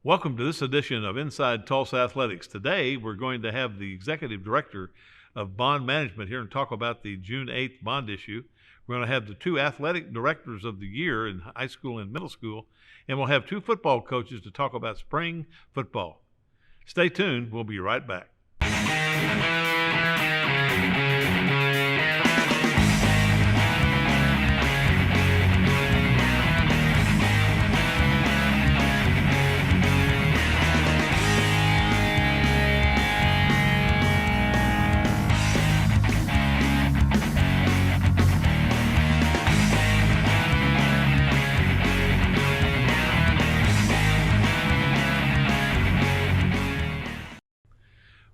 Welcome to this edition of Inside Tulsa Athletics. Today, we're going to have the Executive Director of Bond Management here and talk about the June 8th bond issue. We're going to have the two athletic directors of the year in high school and middle school, and we'll have two football coaches to talk about spring football. Stay tuned. We'll be right back.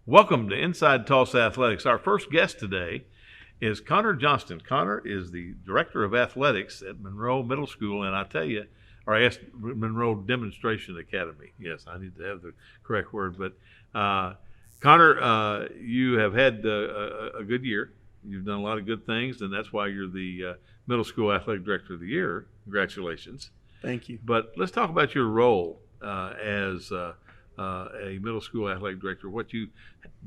Welcome to Inside Tulsa Athletics. Our first guest today is Connor Johnston. Connor is the Director of Athletics at Monroe Middle School, and Monroe Demonstration Academy. Yes, I need to have the correct word. But Connor, you have had a good year. You've done a lot of good things, and that's why you're the Middle School Athletic Director of the Year. Congratulations. Thank you. But let's talk about your role as a middle school athletic director, what you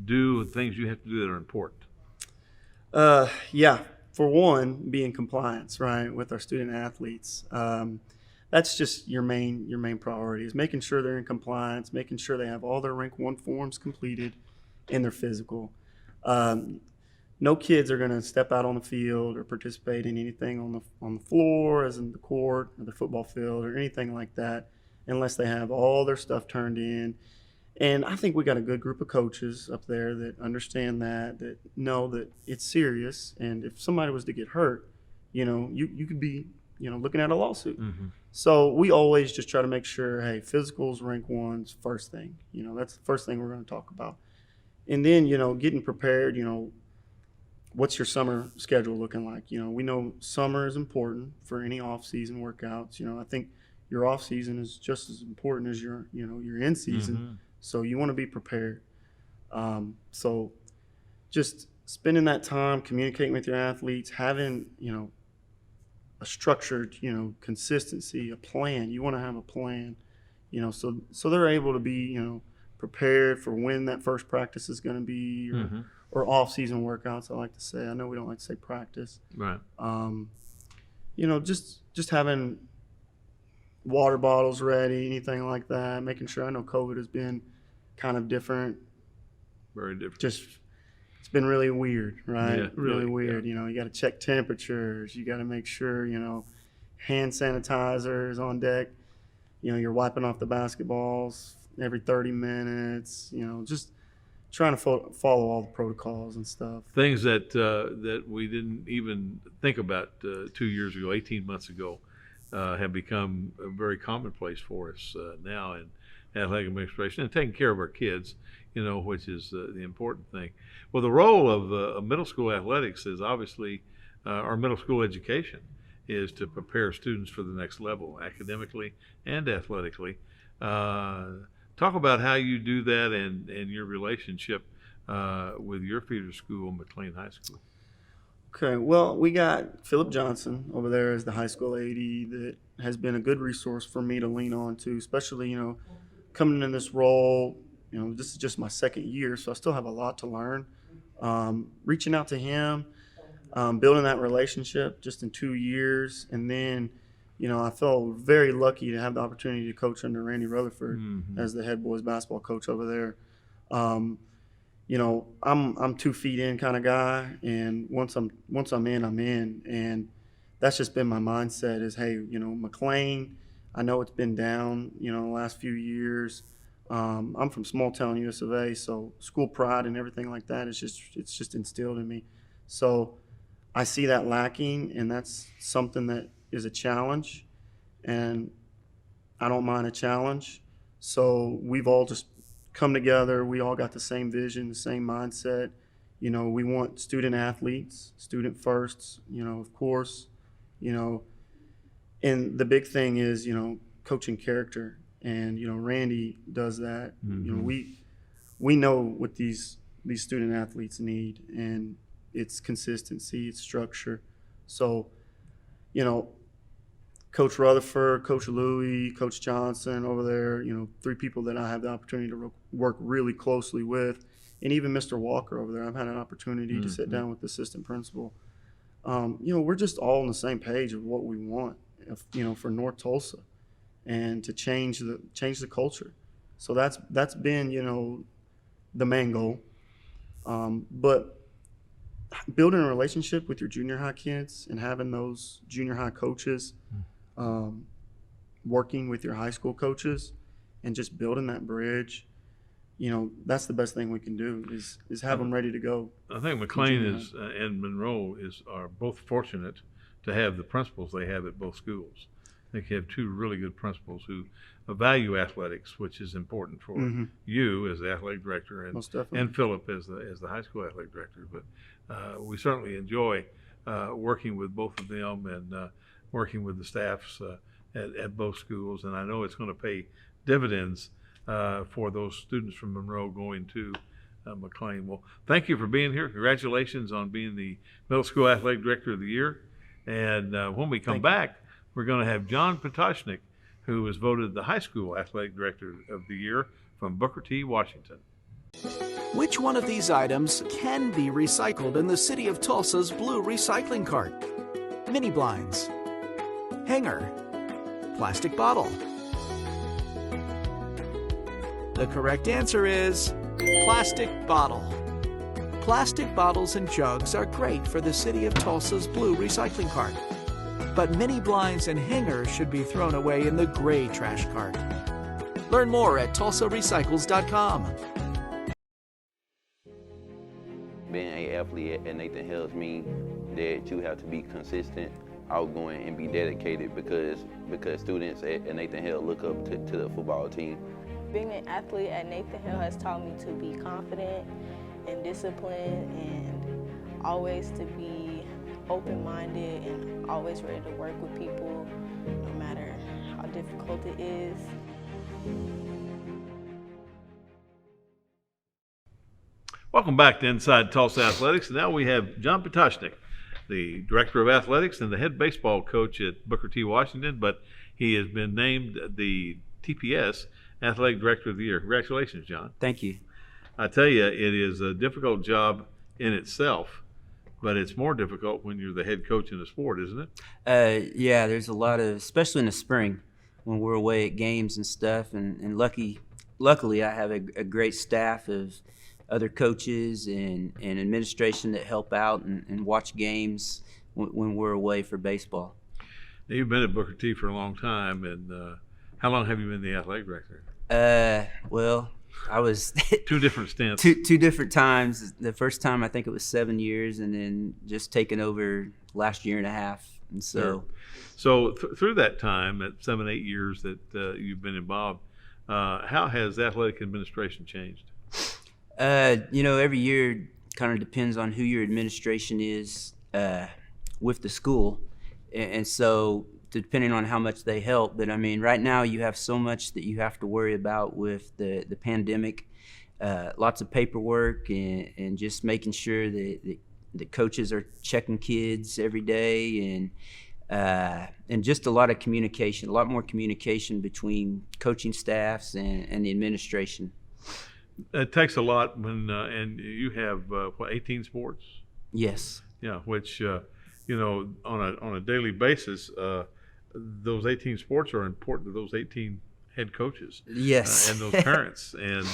do and things you have to do that are important. Yeah, for one, be in compliance, right, with our student athletes. That's just your main priority is making sure they're in compliance, making sure they have all their Rank 1 forms completed in their physical. No kids are going to step out on the field or participate in anything on the floor, as in the court or the football field or anything like that, unless they have all their stuff turned in. And I think we got a good group of coaches up there that understand that know that it's serious. And if somebody was to get hurt, you could be, looking at a lawsuit. Mm-hmm. So we always just try to make sure, hey, physicals, Rank 1's first thing. That's the first thing we're going to talk about. And then, getting prepared, what's your summer schedule looking like? We know summer is important for any off-season workouts. I think your off season is just as important as your in season. Mm-hmm. So you want to be prepared. So just spending that time communicating with your athletes, having, a structured, consistency, a plan. You want to have a plan, so they're able to be, prepared for when that first practice is going to be, or off season workouts. I like to say. I know we don't like to say practice. Right. Just having water bottles ready, anything like that, making sure. I know COVID has been kind of different. Very different. It's been really weird, right? Yeah, really weird. Yeah. You got to check temperatures. You got to make sure, hand sanitizer is on deck. You're wiping off the basketballs every 30 minutes, just trying to follow all the protocols and stuff. Things that we didn't even think about 2 years ago, 18 months ago. Have become very commonplace for us now in athletic administration and taking care of our kids, which is the important thing. Well, the role of middle school athletics is obviously our middle school education is to prepare students for the next level, academically and athletically. Talk about how you do that and your relationship with your feeder school, McLean High School. Okay, well, we got Philip Johnson over there as the high school AD that has been a good resource for me to lean on to, especially, coming in this role. This is just my second year, so I still have a lot to learn. Reaching out to him, building that relationship just in 2 years, and then, I felt very lucky to have the opportunity to coach under Randy Rutherford as the head boys basketball coach over there. I'm 2 feet in kind of guy, and once I'm in, and that's just been my mindset is, hey, McLean, I know it's been down, the last few years. I'm from small town US of A, so school pride and everything like that it's just instilled in me. So I see that lacking, and that's something that is a challenge, and I don't mind a challenge. So we've all just come together. We all got the same vision, the same mindset. We want student athletes, student firsts, of course, and the big thing is, coaching character. And, Randy does that. Mm-hmm. We know what these student athletes need, and it's consistency, it's structure. So, Coach Rutherford, Coach Louie, Coach Johnson over there, 3 people that I have the opportunity to work really closely with, and even Mr. Walker over there. I've had an opportunity to sit down with the assistant principal. We're just all on the same page of what we want, for North Tulsa, and to change the culture. So that's been, the main goal. But building a relationship with your junior high kids and having those junior high coaches, working with your high school coaches, and just building that bridge, that's the best thing we can do is have them ready to go. I think McLean and Monroe are both fortunate to have the principals they have at both schools. I think you have 2 really good principals who value athletics, which is important for you as the athletic director, and Philip as the high school athletic director. But we certainly enjoy working with both of them and working with the staffs at both schools. And I know it's going to pay dividends for those students from Monroe going to McLean. Well, thank you for being here. Congratulations on being the Middle School Athletic Director of the Year. And when we come back, we're going to have John Patosnick, who was voted the High School Athletic Director of the Year from Booker T, Washington. Which one of these items can be recycled in the City of Tulsa's blue recycling cart? Mini blinds, hanger, plastic bottle. The correct answer is plastic bottle. Plastic bottles and jugs are great for the City of Tulsa's blue recycling cart. But mini blinds and hangers should be thrown away in the gray trash cart. Learn more at tulsarecycles.com. Being an athlete at Nathan Hills means that you have to be consistent, outgoing, and be dedicated because students at Nathan Hill look up to the football team. Being an athlete at Nathan Hill has taught me to be confident and disciplined and always to be open-minded and always ready to work with people no matter how difficult it is. Welcome back to Inside Tulsa Athletics. And now we have John Patosnick, the Director of Athletics and the head baseball coach at Booker T, Washington, but he has been named the TPS Athletic Director of the Year. Congratulations, John. Thank you. I tell you, it is a difficult job in itself, but it's more difficult when you're the head coach in the sport, isn't it? Yeah, there's a lot of, especially in the spring when we're away at games and stuff, and luckily I have a great staff of other coaches and administration that help out and watch games when we're away for baseball. Now, you've been at Booker T for a long time, and how long have you been the athletic director? Well, I was 2 different stints. Two different times. The first time I think it was 7 years, and then just taken over last year and a half. And so, through that time, at 7, 8 years that you've been involved, how has athletic administration changed? Every year kind of depends on who your administration is with the school, and so depending on how much they help. But I mean, right now you have so much that you have to worry about with the pandemic, lots of paperwork and just making sure that the coaches are checking kids every day and just a lot of communication, a lot more communication between coaching staffs and the administration. It takes a lot when, and you have 18 sports? Yes. Yeah, which on a daily basis, those 18 sports are important to those 18 head coaches. Yes. And those parents, and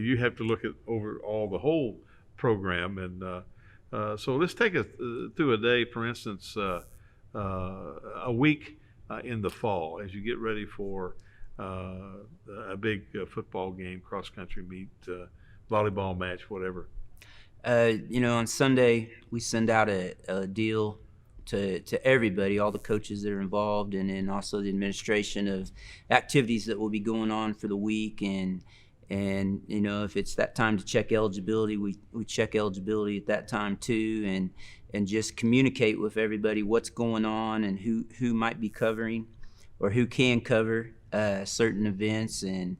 you have to look at over the whole program. And so let's take us through a day, for instance, a week in the fall as you get ready for a big football game, cross-country meet, volleyball match, whatever. On Sunday, we send out a deal to everybody, all the coaches that are involved, and then also the administration of activities that will be going on for the week. And if it's that time to check eligibility, we check eligibility at that time too, and just communicate with everybody what's going on and who might be covering or who can cover certain events, and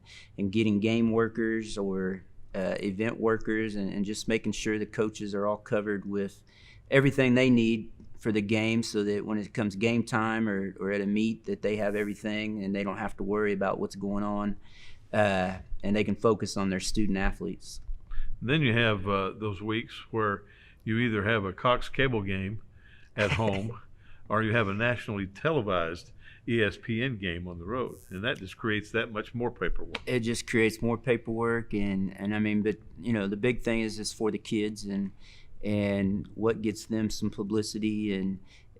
getting game workers or event workers, and just making sure the coaches are all covered with everything they need for the game, so that when it comes game time or at a meet, that they have everything and they don't have to worry about what's going on, and they can focus on their student athletes. And then you have those weeks where you either have a Cox cable game at home or you have a nationally televised ESPN game on the road, and that just creates that much more paperwork. It just creates more paperwork, and I mean, but the big thing is for the kids and what gets them some publicity,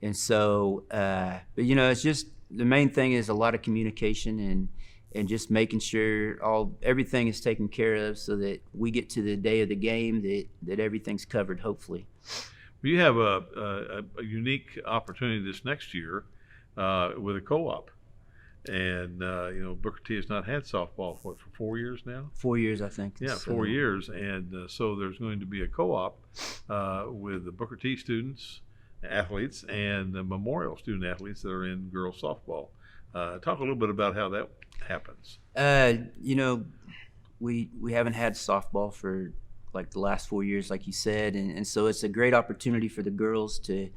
and so but it's just the main thing is a lot of communication and just making sure everything is taken care of, so that we get to the day of the game that everything's covered, hopefully. You have a unique opportunity this next year with a co-op, and Booker T has not had softball for 4 years now. 4 years, I think. Yeah, 4 years, and so there's going to be a co-op with the Booker T students, athletes, and the Memorial student athletes that are in girls softball. Talk a little bit about how that happens. We haven't had softball for like the last 4 years, like you said, and so it's a great opportunity for the girls to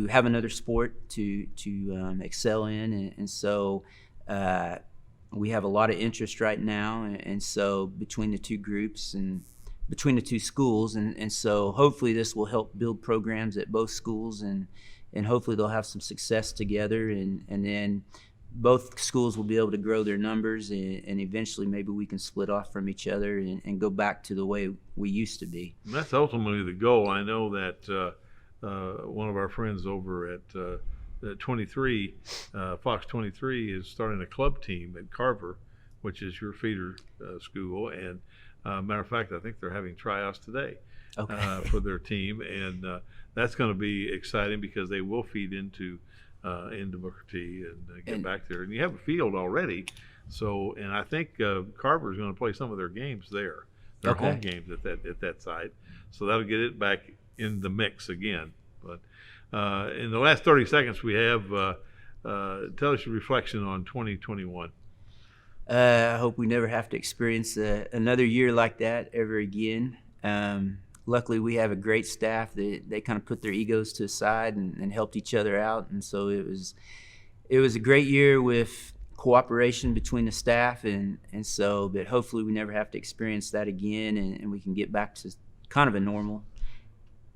have another sport to excel in, and so we have a lot of interest right now, and so between the two groups and between the two schools, and so hopefully this will help build programs at both schools, and hopefully they'll have some success together, and then both schools will be able to grow their numbers, and eventually maybe we can split off from each other and go back to the way we used to be. And that's ultimately the goal. I know that one of our friends over at 23, Fox 23, is starting a club team at Carver, which is your feeder school. And matter of fact, I think they're having tryouts today for their team, and that's going to be exciting because they will feed into Booker T and get back there. And you have a field already, and I think Carver is going to play some of their games there, their home games at that site. So that'll get it back in the mix again. But in the last 30 seconds we have, tell us your reflection on 2021. I hope we never have to experience another year like that ever again. Luckily, we have a great staff that they kind of put their egos to the side and helped each other out, and so it was a great year with cooperation between the staff, and so but hopefully we never have to experience that again, and we can get back to kind of a normal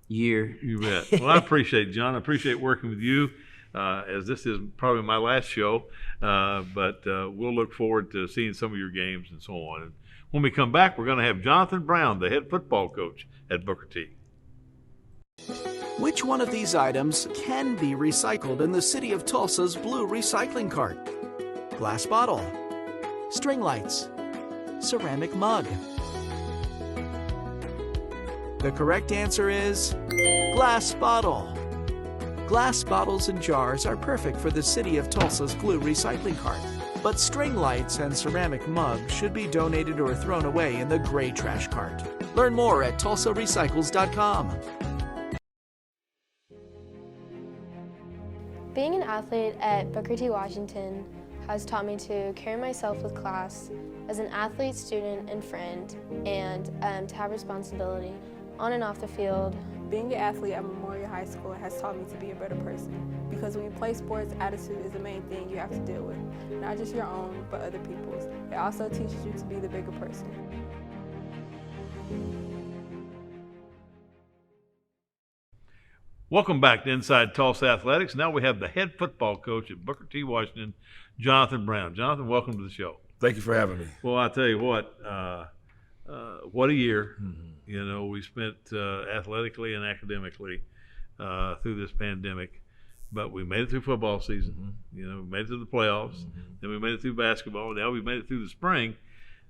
year. You bet. Well, I appreciate it, John. I appreciate working with you, as this is probably my last show, but we'll look forward to seeing some of your games and so on. And when we come back, we're going to have Jonathan Brown, the head football coach at Booker T. Which one of these items can be recycled in the city of Tulsa's blue recycling cart? Glass bottle, string lights, ceramic mug. The correct answer is glass bottle. Glass bottles and jars are perfect for the city of Tulsa's blue recycling cart, but string lights and ceramic mugs should be donated or thrown away in the gray trash cart. Learn more at tulsarecycles.com. Being an athlete at Booker T. Washington has taught me to carry myself with class as an athlete, student, and friend, and to have responsibility on and off the field. Being an athlete at Memorial High School has taught me to be a better person, because when you play sports, attitude is the main thing you have to deal with. Not just your own, but other people's. It also teaches you to be the bigger person. Welcome back to Inside Tulsa Athletics. Now we have the head football coach at Booker T. Washington, Jonathan Brown. Jonathan, welcome to the show. Thank you for having me. Well, I'll tell you what a year. Mm-hmm. We spent athletically and academically through this pandemic, but we made it through football season. Mm-hmm. We made it through the playoffs. Mm-hmm. Then we made it through basketball. Now we made it through the spring,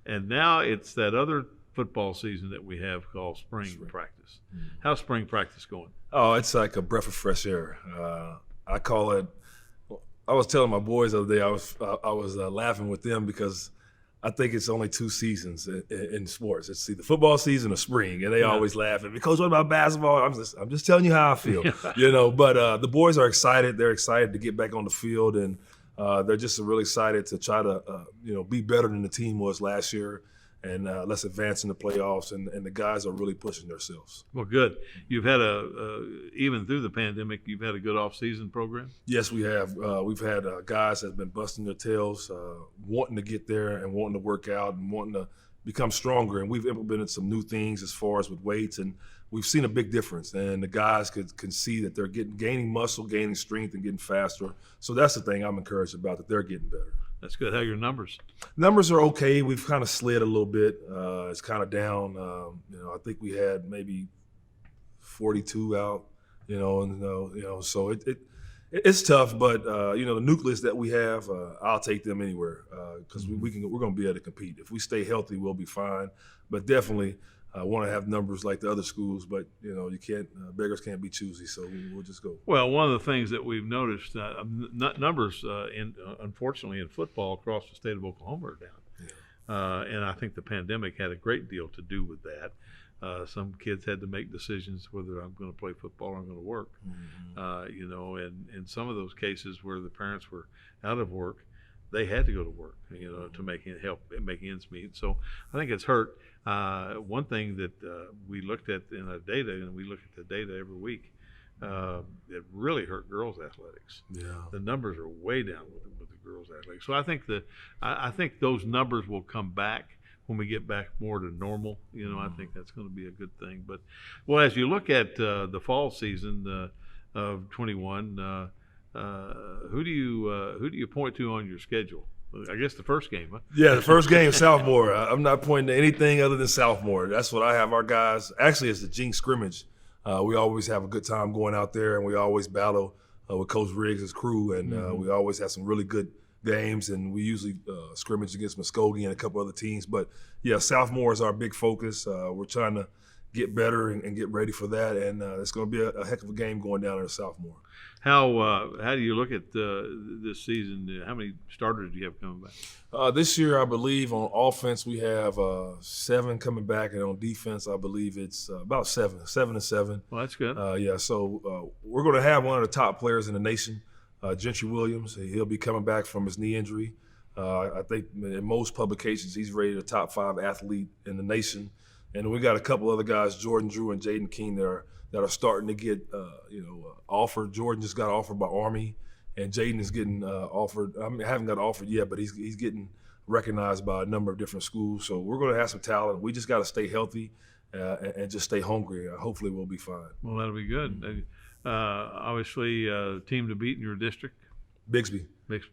and now it's that other football season that we have called spring practice. Mm-hmm. How's spring practice going? Oh, it's like a breath of fresh air. I call it. I was telling my boys the other day. I was laughing with them because I think it's only two seasons in sports. It's either football season or spring, and they always laugh at me. Coach, what about basketball? I'm just telling you how I feel, But the boys are excited. They're excited to get back on the field, and they're just really excited to try to be better than the team was last year. and let's advance in the playoffs. And the guys are really pushing themselves. Well, good. You've had even through the pandemic, you've had a good off-season program? Yes, we have. We've had guys that have been busting their tails, wanting to get there and wanting to work out and wanting to become stronger. And we've implemented some new things as far as with weights, and we've seen a big difference. And the guys can see that they're gaining muscle, gaining strength, and getting faster. So that's the thing I'm encouraged about, that they're getting better. That's good. How are your numbers? Numbers are okay. We've kind of slid a little bit. It's kind of down. I think we had maybe 42 out. So it's tough. But the nucleus that we have, I'll take them anywhere because we're going to be able to compete. If we stay healthy, we'll be fine. But definitely, want to have numbers like the other schools. But you can't. Beggars can't be choosy. So we'll just go. Well, one of the things that we've noticed, numbers, unfortunately, in football across the state of Oklahoma are down. Yeah. And I think the pandemic had a great deal to do with that. Some kids had to make decisions whether I'm going to play football or I'm going to work. Mm-hmm. And in some of those cases where the parents were out of work, they had to go to work, to make ends meet. So I think it's hurt. One thing that we looked at in our data, and we look at the data every week, it really hurt girls' athletics. Yeah. The numbers are way down with the girls' athletics. So I think those numbers will come back when we get back more to normal. I think that's going to be a good thing. But, well, as you look at the fall season of 21, who do you point to on your schedule? I guess the first game, huh? Yeah, the first game, Southmore. I'm not pointing to anything other than Southmore. That's what I have our guys. Actually, it's the Jinx scrimmage. We always have a good time going out there, and we always battle with Coach Riggs' crew, and we always have some really good games, and we usually scrimmage against Muskogee and a couple other teams. But, yeah, Southmore is our big focus. We're trying to get better and get ready for that, and it's going to be a heck of a game going down there at Southmore. How do you look at this season? How many starters do you have coming back? This year, I believe on offense we have 7 coming back, and on defense, I believe it's about 7 and 7. Well, that's good. So we're going to have one of the top players in the nation, Gentry Williams. He'll be coming back from his knee injury. I think in most publications he's rated a top 5 athlete in the nation. And we got a couple other guys, Jordan Drew and Jaden King, that are starting to get offered. Jordan just got offered by Army, and Jaden is getting offered. I haven't got offered yet, but he's getting recognized by a number of different schools. So we're going to have some talent. We just got to stay healthy and just stay hungry. Hopefully we'll be fine. Well, that'll be good. Obviously, team to beat in your district? Bixby.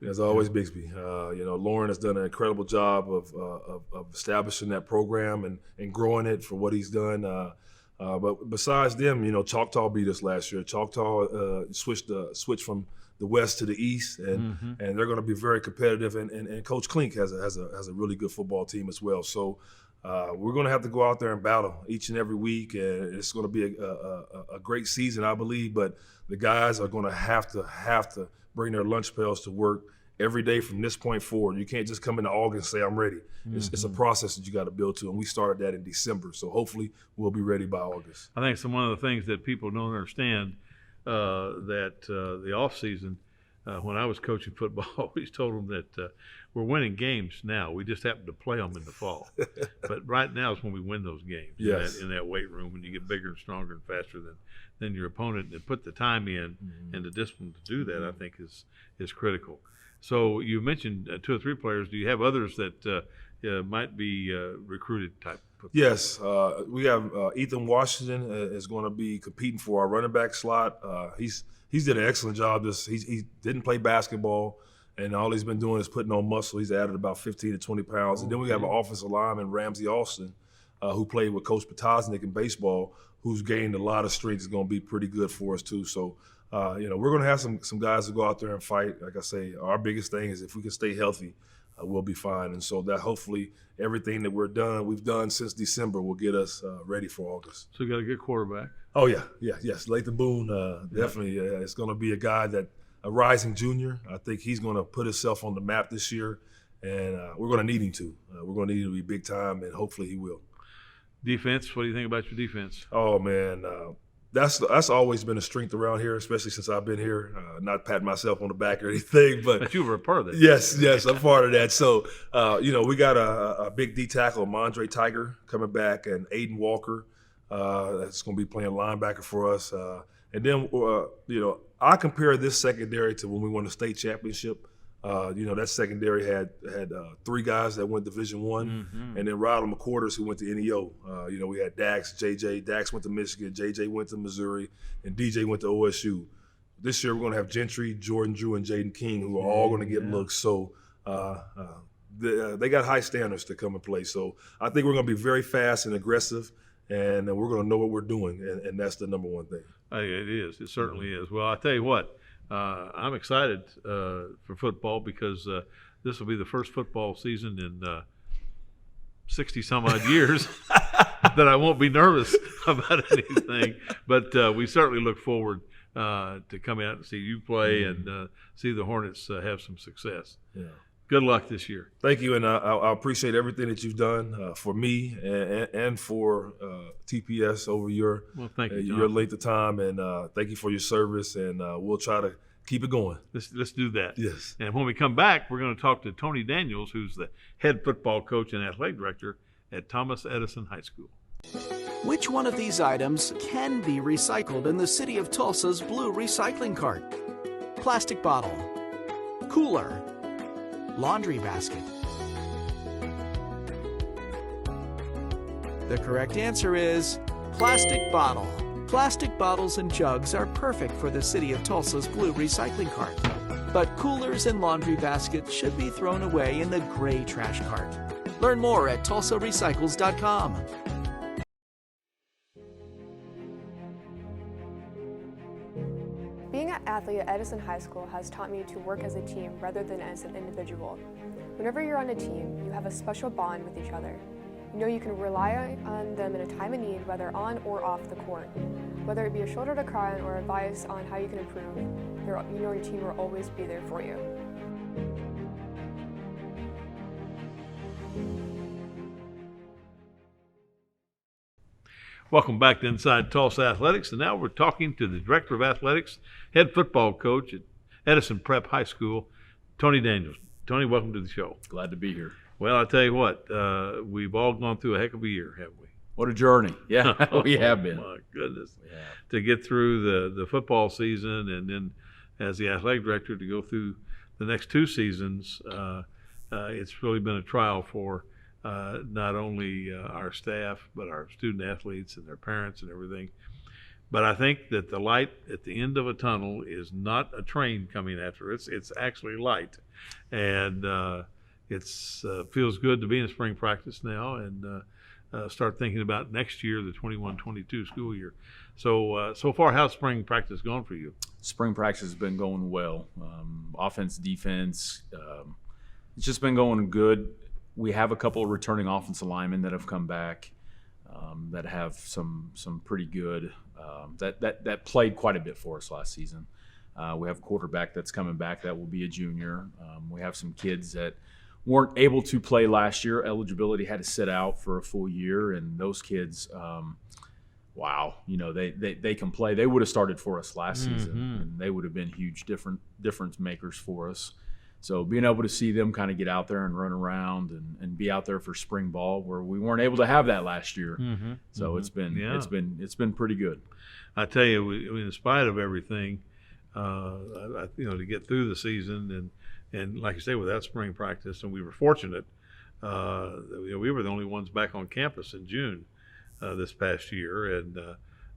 As always, Bixby. Lauren has done an incredible job of establishing that program and growing it for what he's done. But besides them, Choctaw beat us last year. Choctaw switched from the west to the east, and they're going to be very competitive. And Coach Klink has a really good football team as well. So we're going to have to go out there and battle each and every week, and it's going to be a great season, I believe. But the guys are going to have to bring their lunch pails to work every day from this point forward. You can't just come into August and say, I'm ready. It's a process that you got to build to, and we started that in December. So hopefully we'll be ready by August. I think one of the things that people don't understand that the off season, when I was coaching football, I always told them that we're winning games now. We just happen to play them in the fall. But right now is when we win those games. Yes. In that weight room, when you get bigger and stronger and faster than your opponent, and put the time in and the discipline to do that, I think is critical. So you mentioned 2 or 3 players. Do you have others that might be recruited type? Yes, we have Ethan Washington is going to be competing for our running back slot. He's did an excellent job. He didn't play basketball, and all he's been doing is putting on muscle. He's added about 15 to 20 pounds. And then we have an offensive lineman, Ramsey Austin, who played with Coach Patosnick in baseball, who's gained a lot of strength. Is going to be pretty good for us too. So, we're going to have some guys to go out there and fight. Like I say, our biggest thing is if we can stay healthy, we'll be fine. And so that hopefully everything that we've done since December will get us ready for August. So you got a good quarterback. Oh yes. Lathan Boone, definitely. It's going to be a guy a rising junior. I think he's going to put himself on the map this year, and we're going to need him to. We're going to need him to be big time, and hopefully he will. Defense, what do you think about your defense? Oh, man. That's always been a strength around here, especially since I've been here. Not patting myself on the back or anything, but you were a part of that. Yes, I'm part of that. So, we got a big D tackle, Mondre Tiger, coming back, and Aiden Walker that's going to be playing linebacker for us. And then, I compare this secondary to when we won the state championship. That secondary had 3 guys that went Division I, and then Ronald McQuarters who went to NEO. We had Dax, JJ. Dax went to Michigan, JJ went to Missouri, and DJ went to OSU. This year we're going to have Gentry, Jordan Drew, and Jaden King, who are all going to get looks. So they got high standards to come and play. So I think we're going to be very fast and aggressive, and we're going to know what we're doing, and that's the number one thing. It is. It certainly is. Well, I tell you what. I'm excited for football because this will be the first football season in 60-some-odd years that I won't be nervous about anything. But we certainly look forward to coming out and see you play and see the Hornets have some success. Yeah. Good luck this year. Thank you, and I appreciate everything that you've done for me and for TPS over your length of time, and thank you for your service, and we'll try to keep it going. Let's do that. Yes. And when we come back, we're going to talk to Tony Daniels, who's the head football coach and athletic director at Thomas Edison High School. Which one of these items can be recycled in the city of Tulsa's blue recycling cart? Plastic bottle, cooler, laundry basket. The correct answer is plastic bottle. Plastic bottles and jugs are perfect for the city of Tulsa's blue recycling cart. But coolers and laundry baskets should be thrown away in the gray trash cart. Learn more at tulsarecycles.com. Being an athlete at Edison High School has taught me to work as a team rather than as an individual. Whenever you're on a team, you have a special bond with each other. You know you can rely on them in a time of need, whether on or off the court. Whether it be a shoulder to cry on or advice on how you can improve, you know your team will always be there for you. Welcome back to Inside Tulsa Athletics, and now we're talking to the Director of Athletics, head football coach at Edison Prep High School, Tony Daniels. Tony, welcome to the show. Glad to be here. Well, I'll tell you what, we've all gone through a heck of a year, haven't we? What a journey. Yeah, we have been. Oh, my goodness. Yeah. To get through the football season, and then as the athletic director to go through the next 2 seasons, it's really been a trial for not only our staff, but our student athletes and their parents and everything. But I think that the light at the end of a tunnel is not a train coming after us. It's actually light. And it's feels good to be in spring practice now and start thinking about next year, the 21-22 school year. So so far, how's spring practice gone for you? Spring practice has been going well. Offense, defense, it's just been going good. We have a couple of returning offensive linemen that have come back that have some pretty good that played quite a bit for us last season. We have a quarterback that's coming back that will be a junior. We have some kids that weren't able to play last year. Eligibility had to sit out for a full year, and those kids, wow, they can play. They would have started for us last season, and they would have been huge difference makers for us. So being able to see them kind of get out there and run around and be out there for spring ball, where we weren't able to have that last year. So it's been pretty good. I tell you, in spite of everything, to get through the season and like you say, without spring practice, and we were fortunate. We were the only ones back on campus in June this past year, and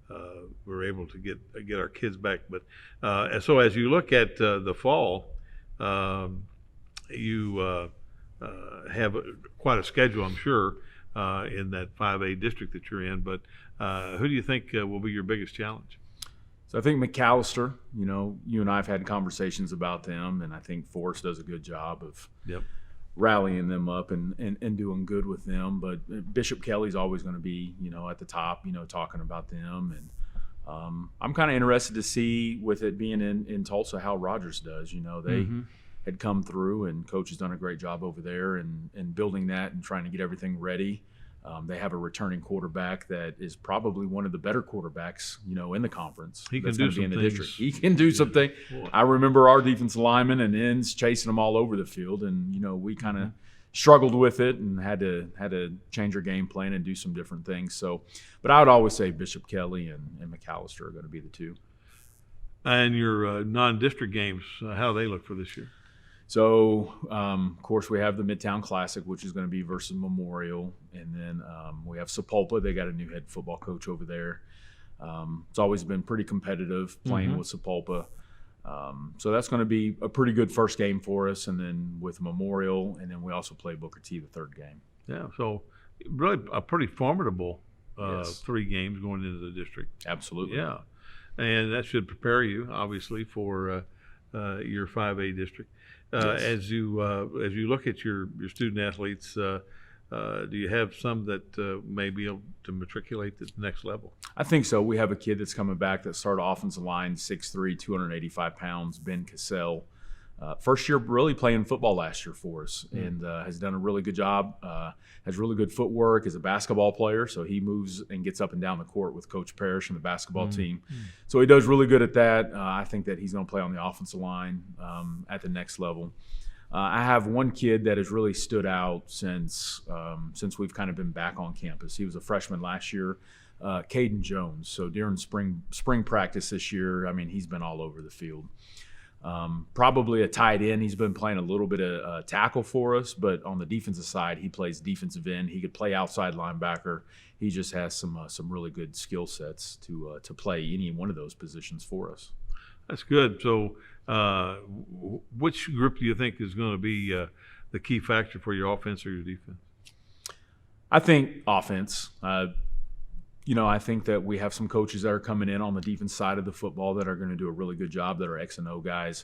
we were able to get our kids back. But so as you look at the fall, you have quite a schedule, I'm sure, in that 5A district that you're in. But who do you think will be your biggest challenge? So I think McAllister, you and I have had conversations about them, and I think Forrest does a good job of rallying them up and doing good with them. But Bishop Kelly's always going to be, at the top, talking about them. And I'm kind of interested to see, with it being in Tulsa, how Rogers does. They had come through, and Coach has done a great job over there and building that and trying to get everything ready. They have a returning quarterback that is probably one of the better quarterbacks, in the conference. He can that's do gonna be some in the things. district. He can do something. Boy. I remember our defensive linemen and ends chasing them all over the field, and we kind of struggled with it and had to change our game plan and do some different things. So, but I would always say Bishop Kelly and McAllister are going to be the two. And your non-district games, how do they look for this year? So, of course, we have the Midtown Classic, which is going to be versus Memorial. And then we have Sapulpa. They got a new head football coach over there. It's always been pretty competitive playing with Sapulpa. So that's going to be a pretty good first game for us. And then with Memorial, and then we also play Booker T the third game. Yeah, so really a pretty formidable Yes. 3 games going into the district. Absolutely. Yeah, and that should prepare you, obviously, for your 5A district. Yes. As you look at your student athletes, do you have some that may be able to matriculate to the next level? I think so. We have a kid that's coming back that started offensive line, 6'3", 285 pounds, Ben Cassell. First year really playing football last year for us, and has done a really good job. Has really good footwork, is a basketball player, so he moves and gets up and down the court with Coach Parrish and the basketball team. So he does really good at that. I think that he's going to play on the offensive line at the next level. I have one kid that has really stood out since we've kind of been back on campus. He was a freshman last year, Caden Jones. So during spring practice this year, I mean, he's been all over the field. Probably a tight end. He's been playing a little bit of tackle for us, but on the defensive side, he plays defensive end. He could play outside linebacker. He just has some really good skill sets to play any one of those positions for us. That's good. So, which group do you think is going to be the key factor for your offense or your defense? I think offense. I think that we have some coaches that are coming in on the defense side of the football that are going to do a really good job, that are X and O guys.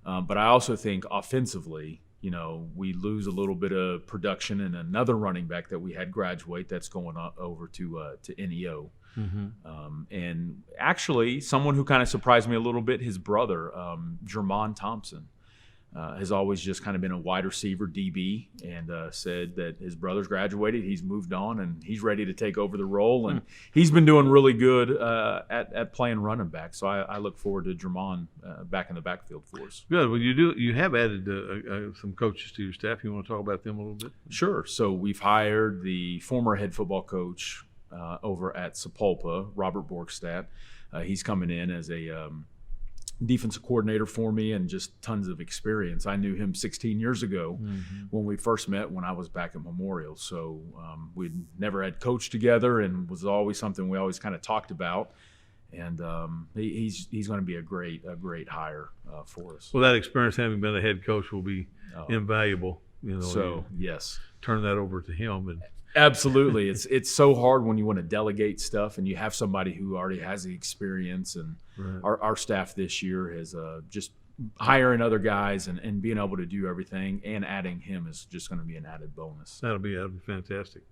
But I also think offensively, we lose a little bit of production in another running back that we had graduate that's going over to NEO. And actually, someone who kind of surprised me a little bit, his brother, Jermon Thompson, has always just kind of been a wide receiver DB, and said that his brother's graduated, he's moved on, and he's ready to take over the role. And he's been doing really good at playing running back. So I look forward to Jermon back in the backfield for us. Good. Well, you have added some coaches to your staff. You want to talk about them a little bit? Sure. So we've hired the former head football coach over at Sapulpa, Robert Borgstadt. He's coming in as a defensive coordinator for me, and just tons of experience. I knew him 16 years ago when we first met, when I was back at Memorial. So we'd never had coached together, and was always something we always kind of talked about. And he's going to be a great hire for us. Well, that experience, having been a head coach, will be invaluable. Yes, turn that over to him. And absolutely. It's so hard when you want to delegate stuff and you have somebody who already has the experience. And our staff this year has just hiring other guys and being able to do everything, and adding him is just going to be an added bonus. That'll be fantastic.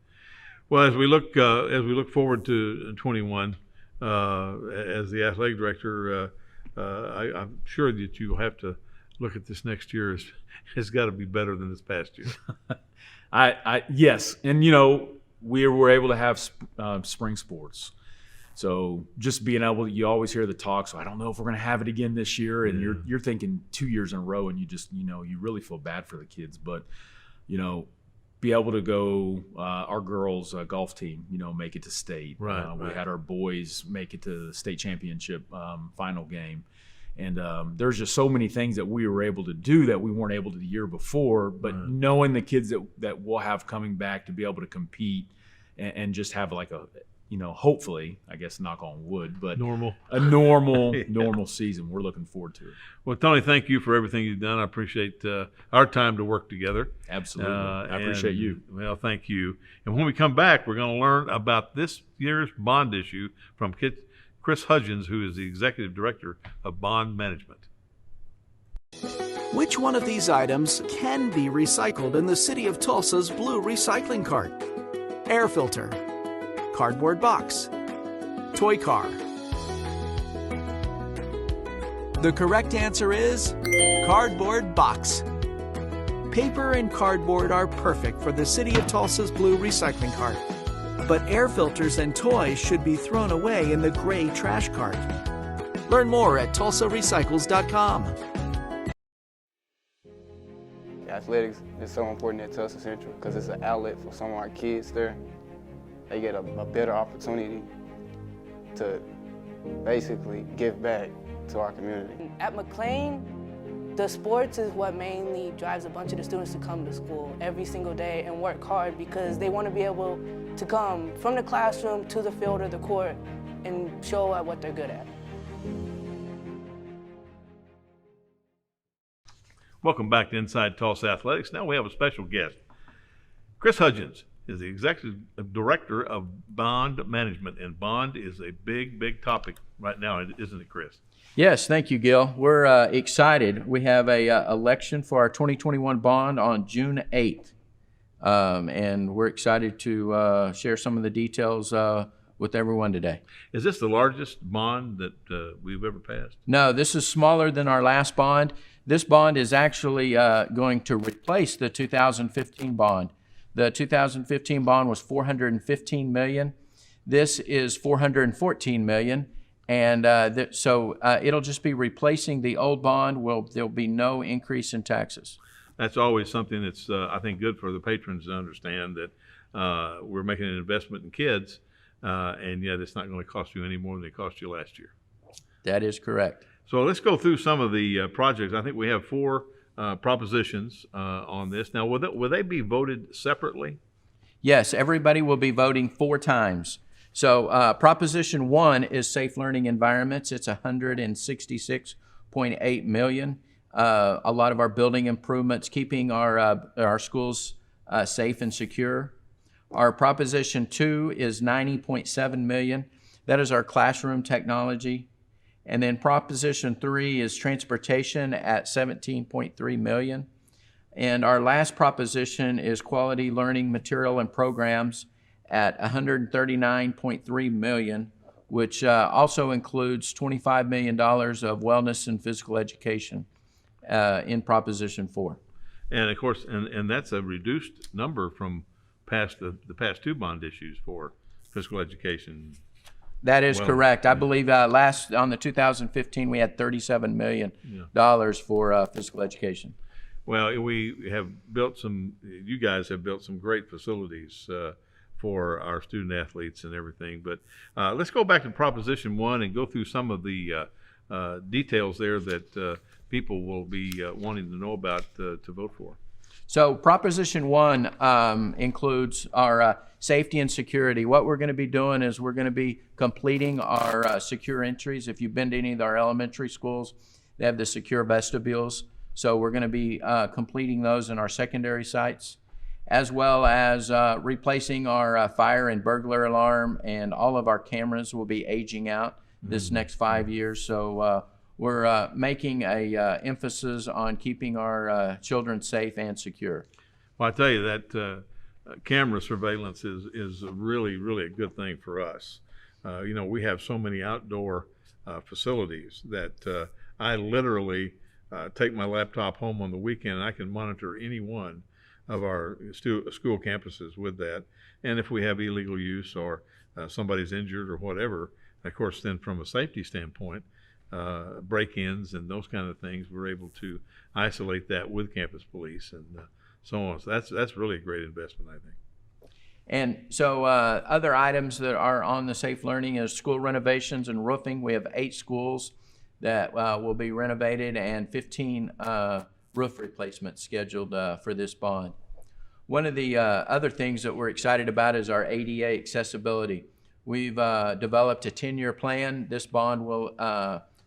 Well, as we look forward to 21, as the athletic director, I'm sure that you'll have to look at this next year as it's got to be better than this past year. Yes, and we were able to have spring sports, so just being able, you always hear the talk. So I don't know if we're going to have it again this year, and you're thinking 2 years in a row, and you just you really feel bad for the kids, but be able to go, our girls golf team, make it to state. We had our boys make it to the state championship final game. And there's just so many things that we were able to do that we weren't able to the year before. But knowing the kids that we'll have coming back to be able to compete and just have like a, hopefully, I guess, knock on wood, but a normal season. We're looking forward to it. Well, Tony, thank you for everything you've done. I appreciate our time to work together. Absolutely. I appreciate you. Well, thank you. And when we come back, we're going to learn about this year's bond issue from Chris Hudgins, who is the Executive Director of Bond Management. Which one of these items can be recycled in the City of Tulsa's blue recycling cart? Air filter, cardboard box, toy car. The correct answer is cardboard box. Paper and cardboard are perfect for the City of Tulsa's blue recycling cart. But air filters and toys should be thrown away in the gray trash cart. Learn more at TulsaRecycles.com. Athletics is so important at Tulsa Central because it's an outlet for some of our kids there. They get a better opportunity to basically give back to our community. At McLean, the sports is what mainly drives a bunch of the students to come to school every single day and work hard because they want to be able to come from the classroom to the field or the court and show what they're good at. Welcome back to Inside Tulsa Athletics. Now we have a special guest. Chris Hudgins is the Executive Director of Bond Management, and bond is a big, big topic right now, isn't it, Chris? Yes, thank you, Gil. We're excited. We have a election for our 2021 bond on June 8th, and we're excited to share some of the details with everyone today. Is this the largest bond that we've ever passed? No, this is smaller than our last bond. This bond is actually going to replace the 2015 bond. The 2015 bond was $415 million. This is $414 million. And so it'll just be replacing the old bond. There'll be no increase in taxes. That's always something that's, I think, good for the patrons to understand that we're making an investment in kids, and yet it's not going to cost you any more than it cost you last year. That is correct. So let's go through some of the projects. I think we have 4 propositions on this. Now, will they be voted separately? Yes, everybody will be voting 4 times. So Proposition 1 is safe learning environments. It's $166.8 million. A lot of our building improvements, keeping our schools safe and secure. Our Proposition 2 is $90.7 million. That is our classroom technology. And then Proposition 3 is transportation at $17.3 million. And our last proposition is quality learning material and programs at $139.3 million, which also includes $25 million of wellness and physical education in Proposition 4. And of course, and that's a reduced number from the past 2 bond issues for physical education. That is correct. I believe last on the 2015 we had $37 million for physical education. Well, we have built you guys have built some great facilities for our student athletes and everything. But let's go back to Proposition 1 and go through some of the details there that people will be wanting to know about to vote for. So Proposition 1 includes our safety and security. What we're going to be doing is we're going to be completing our secure entries. If you've been to any of our elementary schools, they have the secure vestibules. So we're going to be completing those in our secondary sites, as well as replacing our fire and burglar alarm, and all of our cameras will be aging out this next 5 years. So we're making a emphasis on keeping our children safe and secure. Well, I tell you that camera surveillance is really, really a good thing for us. We have so many outdoor facilities that I literally take my laptop home on the weekend and I can monitor any one of our school campuses with that. And if we have illegal use or somebody's injured or whatever, of course, then from a safety standpoint, break-ins and those kind of things, we're able to isolate that with campus police and so on. So that's really a great investment, I think. And so other items that are on the safe learning is school renovations and roofing. We have 8 schools that will be renovated and 15 roof replacements scheduled for this bond. One of the other things that we're excited about is our ADA accessibility. We've developed a 10-year plan. This bond will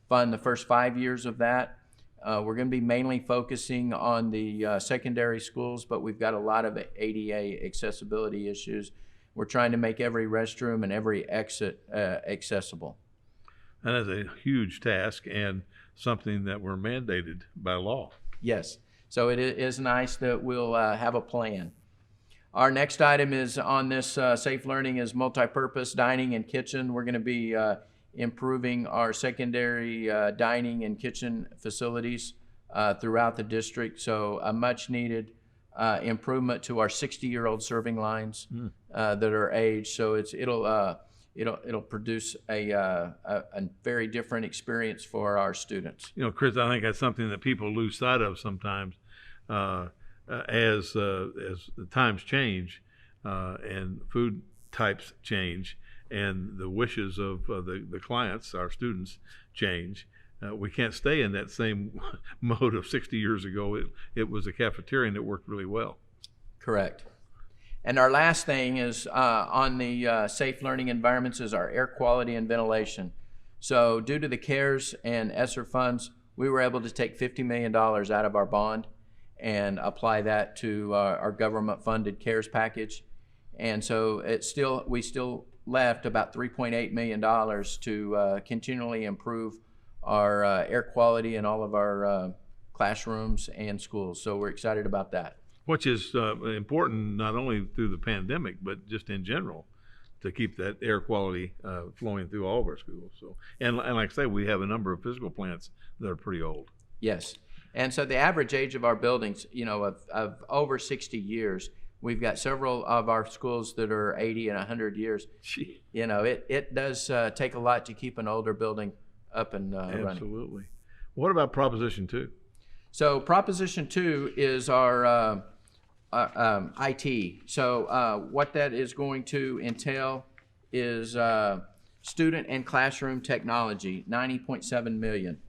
fund the first 5 years of that. We're going to be mainly focusing on the secondary schools, but we've got a lot of ADA accessibility issues. We're trying to make every restroom and every exit accessible. That is a huge task and something that we're mandated by law. Yes, so it is nice that we'll have a plan. Our next item is on this safe learning is multi-purpose dining and kitchen. We're going to be improving our secondary dining and kitchen facilities throughout the district. So a much needed improvement to our 60-year-old serving lines that are aged. So it'll produce a very different experience for our students. You know, Chris, I think that's something that people lose sight of sometimes as the times change and food types change and the wishes of the clients, our students, change. We can't stay in that same mode of 60 years ago. It was a cafeteria and it worked really well. Correct. And our last thing is on the safe learning environments is our air quality and ventilation. So due to the CARES and ESSER funds, we were able to take $50 million out of our bond and apply that to our government-funded CARES package. And so we still left about $3.8 million to continually improve our air quality in all of our classrooms and schools. So we're excited about that. Which is important not only through the pandemic, but just in general, to keep that air quality flowing through all of our schools. So, and like I say, we have a number of physical plants that are pretty old. Yes. And so the average age of our buildings, you know, of over 60 years, we've got several of our schools that are 80 and 100 years. Gee. You know, it does take a lot to keep an older building up and running. Absolutely. What about Proposition 2? So Proposition 2 is our IT. So what that is going to entail is student and classroom technology, $90.7 million.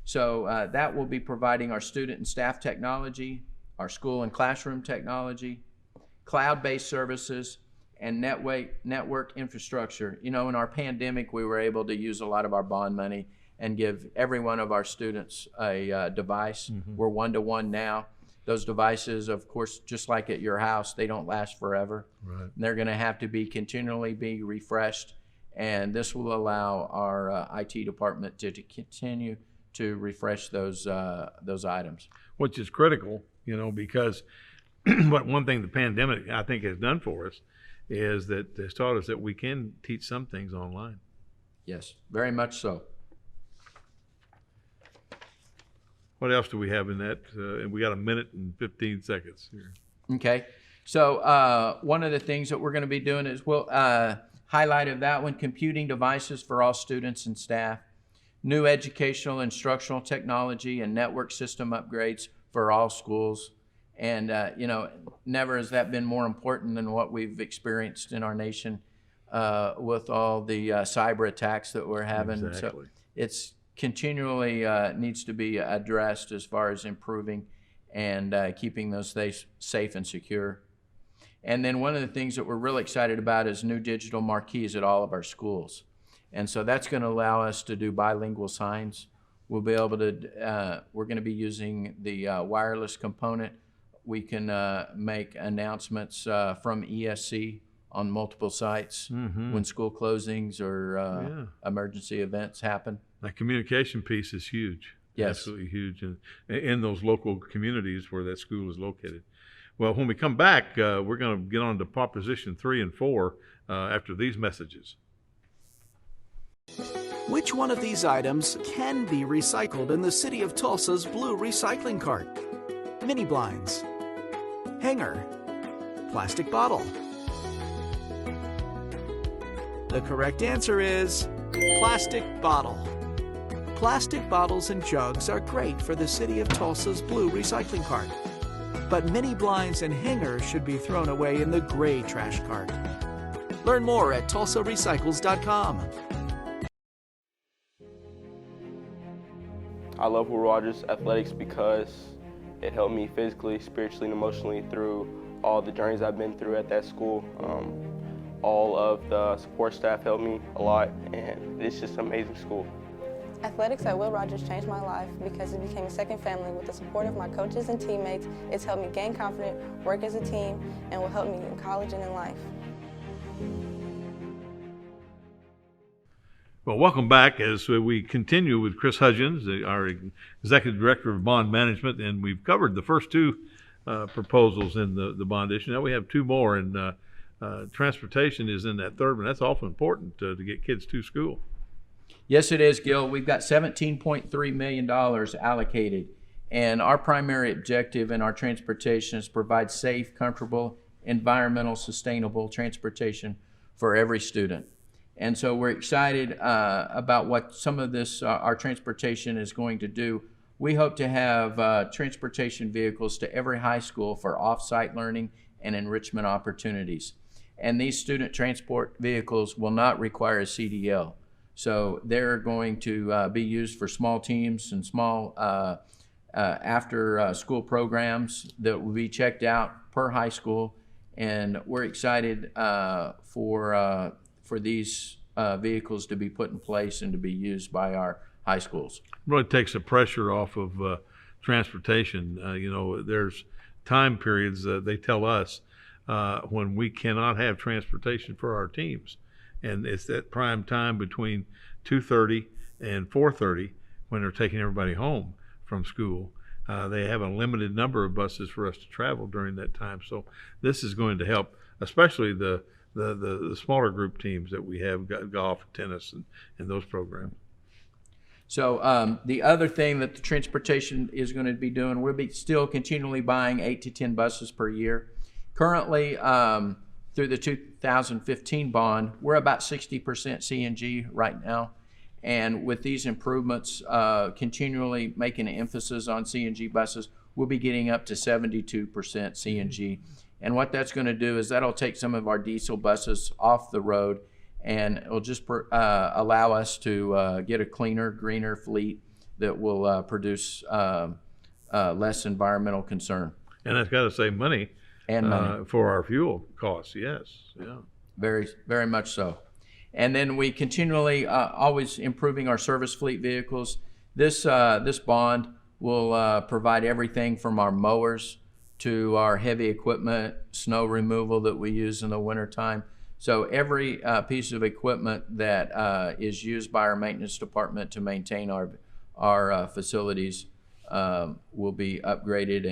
So that will be providing our student and staff technology, our school and classroom technology, cloud-based services, and network infrastructure. You know, in our pandemic, we were able to use a lot of our bond money and give every one of our students a device. Mm-hmm. We're one-to-one now. Those devices, of course, just like at your house, they don't last forever. Right. They're going to have to be continually be refreshed, and this will allow our IT department to continue to refresh those items. Which is critical, you know, because one thing the pandemic, I think, has done for us is that it's taught us that we can teach some things online. Yes, very much so. What else do we have in that? And we got a minute and 15 seconds here. Okay. So one of the things that we're going to be doing is we'll highlight of that one, computing devices for all students and staff, new educational instructional technology and network system upgrades for all schools. And, you know, never has that been more important than what we've experienced in our nation with all the cyber attacks that we're having. Exactly. So it's continually needs to be addressed as far as improving and keeping those safe and secure. And then one of the things that we're really excited about is new digital marquees at all of our schools. And so that's going to allow us to do bilingual signs. We'll be able to, we're going to be using the wireless component. We can make announcements from ESC on multiple sites when school closings or emergency events happen. That communication piece is huge. Yes. Absolutely huge in those local communities where that school is located. Well, when we come back, we're going to get on to Proposition 3 and 4 after these messages. Which one of these items can be recycled in the city of Tulsa's blue recycling cart? Mini blinds, hanger, plastic bottle. The correct answer is plastic bottle. Plastic bottles and jugs are great for the city of Tulsa's blue recycling cart, but mini blinds and hangers should be thrown away in the gray trash cart. Learn more at tulsarecycles.com. I love Will Rogers Athletics because it helped me physically, spiritually, and emotionally through all the journeys I've been through at that school. All of the support staff helped me a lot, and it's just an amazing school. Athletics at Will Rogers changed my life because it became a second family. With the support of my coaches and teammates, it's helped me gain confidence, work as a team, and will help me in college and in life. Well, welcome back as we continue with Chris Hudgins, our Executive Director of Bond Management, and we've covered the first two proposals in the bond issue. Now we have two more, and transportation is in that third one. That's awful important to get kids to school. Yes, it is, Gil. We've got $17.3 million allocated, And our primary objective in our transportation is to provide safe, comfortable, environmental, sustainable transportation for every student. And so we're excited about what some of this, our transportation is going to do. We hope to have transportation vehicles to every high school for off-site learning and enrichment opportunities. And these student transport vehicles will not require a CDL. So they're going to be used for small teams and small after school programs that will be checked out per high school. And we're excited for these vehicles to be put in place and to be used by our high schools. Really takes the pressure off of transportation. There's time periods they tell us when we cannot have transportation for our teams. And it's that prime time between 2:30 and 4:30 when they're taking everybody home from school. They have a limited number of buses for us to travel during that time. So this is going to help, especially the smaller group teams that we have, golf, tennis, and those programs. So the other thing that the transportation is going to be doing, we'll be still continually buying 8 to 10 buses per year. Currently, through the 2015 bond, we're about 60% CNG right now. And with these improvements, continually making an emphasis on CNG buses, we'll be getting up to 72% CNG. And what that's going to do is that'll take some of our diesel buses off the road, and it'll just allow us to get a cleaner, greener fleet that will produce less environmental concern. And that's got to save money. And money. For our fuel costs, yes. Yeah. Very, very much so. And then we continually always improving our service fleet vehicles. This bond will provide everything from our mowers to our heavy equipment, snow removal that we use in the wintertime. So every piece of equipment that is used by our maintenance department to maintain our facilities will be upgraded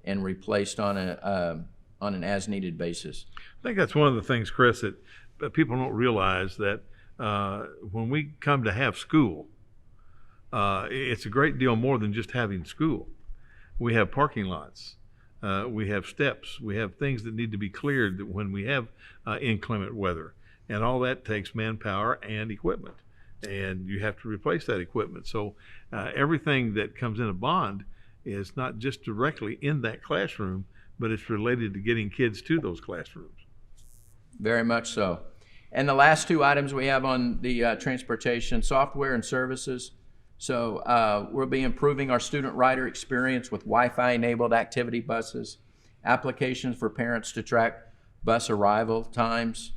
and replaced on an as-needed basis. I think that's one of the things, Chris, that people don't realize, that when we come to have school, it's a great deal more than just having school. We have parking lots. We have steps. We have things that need to be cleared when we have inclement weather. And all that takes manpower and equipment. And you have to replace that equipment. So everything that comes in a bond is not just directly in that classroom, but it's related to getting kids to those classrooms. Very much so. And the last two items we have on the transportation, software and services. So we'll be improving our student rider experience with Wi-Fi enabled activity buses, applications for parents to track bus arrival times,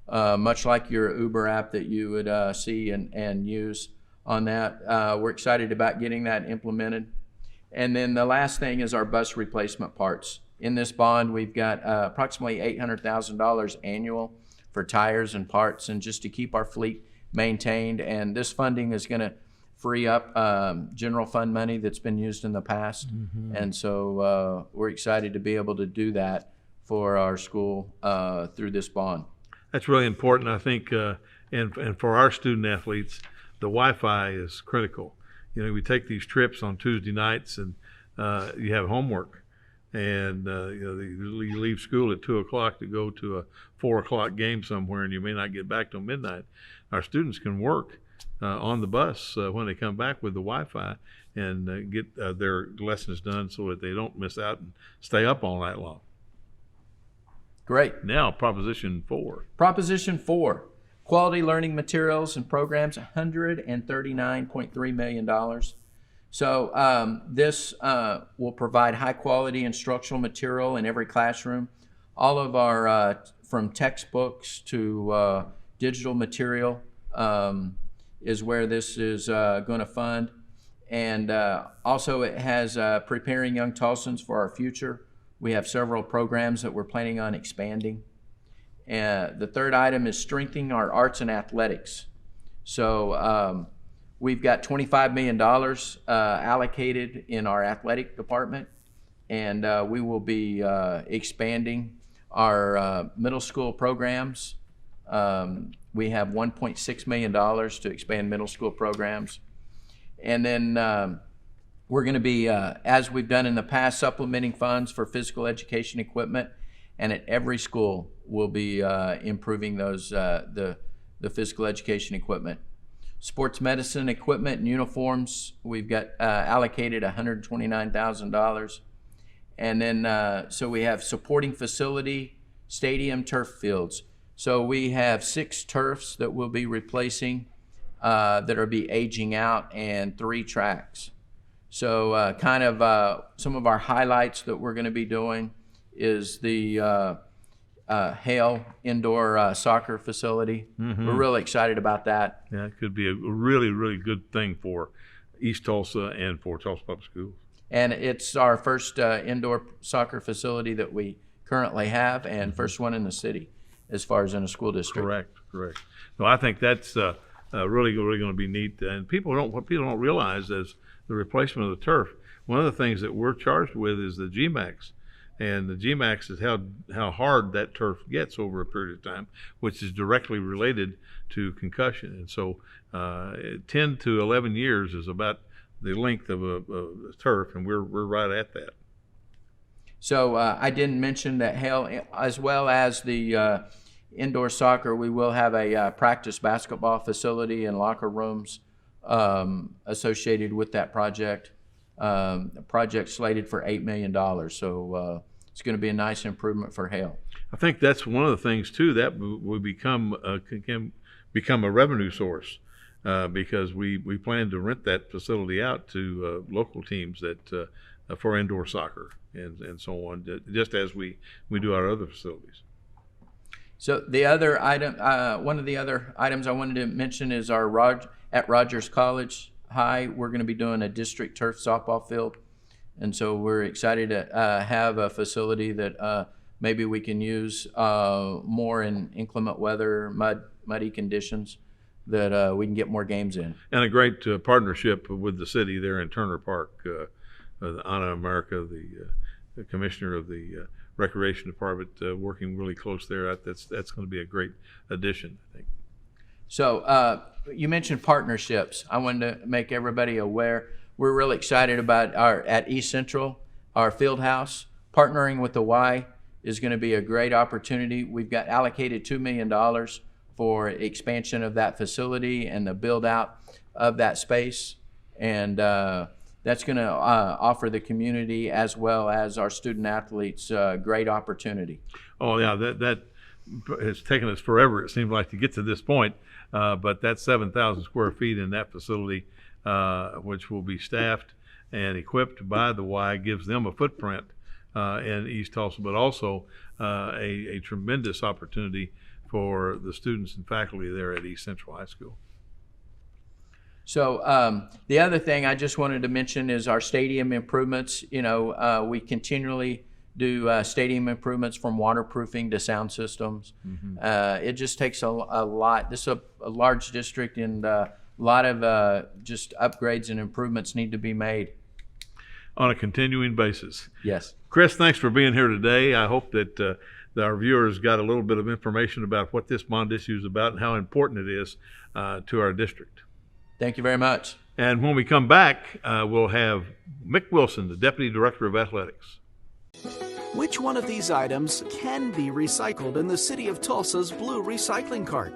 much like your Uber app that you would see and use on that. We're excited about getting that implemented. And then the last thing is our bus replacement parts. In this bond, we've got approximately $800,000 annual for tires and parts, and just to keep our fleet maintained. And this funding is going to free up general fund money that's been used in the past. Mm-hmm. And so we're excited to be able to do that for our school through this bond. That's really important, I think, and for our student athletes, the Wi-Fi is critical. We take these trips on Tuesday nights, and you have homework, and you leave school at 2 o'clock to go to a 4 o'clock game somewhere, and you may not get back till midnight. Our students can work on the bus when they come back with the Wi-Fi and get their lessons done so that they don't miss out and stay up all night long. Great. Now, Proposition 4. Proposition 4. Quality learning materials and programs, $139.3 million. So this will provide high quality instructional material in every classroom. All of our, from textbooks to digital material is where this is going to fund. And also it has Preparing Young Tulsans for Our Future. We have several programs that we're planning on expanding. The third item is strengthening our arts and athletics. So we've got $25 million allocated in our athletic department, and we will be expanding our middle school programs. We have $1.6 million to expand middle school programs. And then We're going to be, as we've done in the past, supplementing funds for physical education equipment, and at every school we'll be improving those the physical education equipment. Sports medicine equipment and uniforms, we've got allocated $129,000. And then, so we have supporting facility, stadium, turf fields. So we have 6 turfs that we'll be replacing that will be aging out, and 3 tracks. So kind of some of our highlights that we're going to be doing is the Hale indoor soccer facility. Mm-hmm. We're really excited about that. Yeah, it could be a really, really good thing for East Tulsa and for Tulsa Public Schools. And it's our first indoor soccer facility that we currently have, and first one in the city as far as in a school district. Correct. No, I think that's really going to be neat. And what people don't realize is the replacement of the turf. One of the things that we're charged with is the GMAX. And the GMAX is how hard that turf gets over a period of time, which is directly related to concussion. And so 10 to 11 years is about the length of a turf, and we're right at that. So I didn't mention that Hale, as well as the indoor soccer, we will have a practice basketball facility and locker rooms associated with that project. A project slated for $8 million. So it's going to be a nice improvement for Hale. I think that's one of the things too that will can become a revenue source because we plan to rent that facility out to local teams that for indoor soccer and so on, just as we do our other facilities. So the other item, one of the other items I wanted to mention is at Rogers College High, we're going to be doing a district turf softball field. And so we're excited to have a facility that maybe we can use more in inclement weather, muddy conditions, that we can get more games in. And a great partnership with the city there in Turner Park. Anna America, the commissioner of the Recreation Department, working really close there. That's going to be a great addition, I think. So you mentioned partnerships. I wanted to make everybody aware. We're really excited about at East Central, our field house. Partnering with the Y is going to be a great opportunity. We've got allocated $2 million for expansion of that facility and the build out of that space. And that's going to offer the community as well as our student athletes great opportunity. Oh yeah, that it's taken us forever, it seems like, to get to this point. But that 7,000 square feet in that facility, which will be staffed and equipped by the Y, gives them a footprint in East Tulsa, but also a tremendous opportunity for the students and faculty there at East Central High School. So the other thing I just wanted to mention is our stadium improvements. You know, we continually do stadium improvements, from waterproofing to sound systems. Mm-hmm. It just takes a lot. This is a large district, and a lot of just upgrades and improvements need to be made on a continuing basis. Yes. Chris, thanks for being here today. I hope that our viewers got a little bit of information about what this bond issue is about and how important it is to our district. Thank you very much. And when we come back, we'll have Mick Wilson, the Deputy Director of Athletics. Which one of these items can be recycled in the city of Tulsa's blue recycling cart?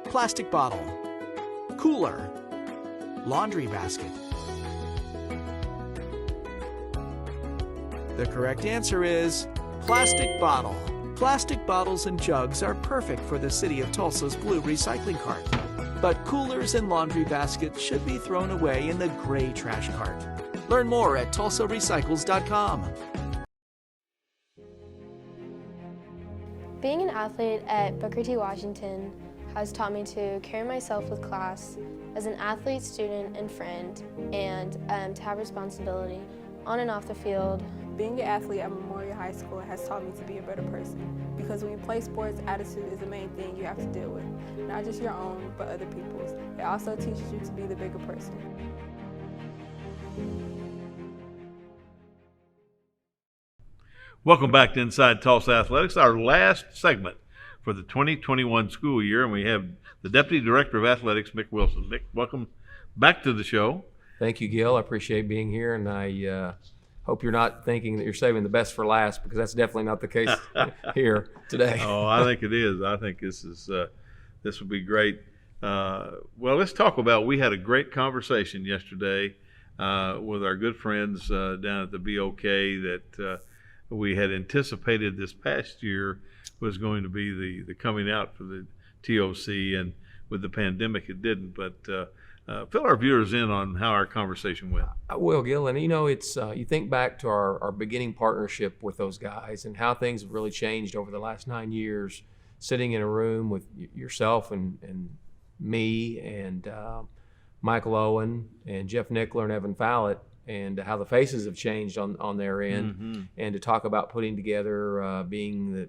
Plastic bottle, cooler, laundry basket. The correct answer is plastic bottle. Plastic bottles and jugs are perfect for the city of Tulsa's blue recycling cart. But coolers and laundry baskets should be thrown away in the gray trash cart. Learn more at tulsarecycles.com. Being an athlete at Booker T. Washington has taught me to carry myself with class as an athlete, student, and friend, and to have responsibility on and off the field. Being an athlete at Memorial High School has taught me to be a better person, because when you play sports, attitude is the main thing you have to deal with. Not just your own, but other people's. It also teaches you to be the bigger person. Welcome back to Inside Tulsa Athletics, our last segment for the 2021 school year, and we have the Deputy Director of Athletics, Mick Wilson. Mick, welcome back to the show. Thank you, Gil. I appreciate being here, and I hope you're not thinking that you're saving the best for last, because that's definitely not the case here today. Oh, I think it is. I think this will be great. Well, let's talk about, we had a great conversation yesterday with our good friends down at the BOK that we had anticipated this past year was going to be the coming out for the TOC, and with the pandemic it didn't. But fill our viewers in on how our conversation went. I will, Gil. And it's you think back to our beginning partnership with those guys and how things have really changed over the last 9 years, sitting in a room with yourself and me and Michael Owen and Jeff Nickler and Evan Fallett, and how the faces have changed on their end, and to talk about putting together, being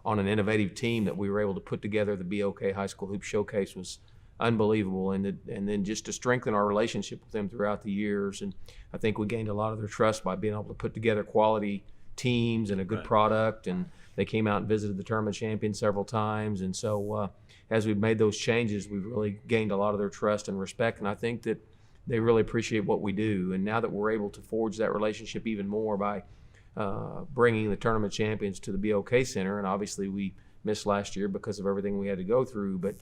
on an innovative team that we were able to put together. The BOK High School Hoop Showcase was unbelievable, and then just to strengthen our relationship with them throughout the years. And I think we gained a lot of their trust by being able to put together quality teams and a good product, and they came out and visited the tournament champion several times. And so as we've made those changes, we've really gained a lot of their trust and respect, and I think that they really appreciate what we do. And now that we're able to forge that relationship even more by bringing the tournament champions to the BOK Center, and obviously we missed last year because of everything we had to go through, but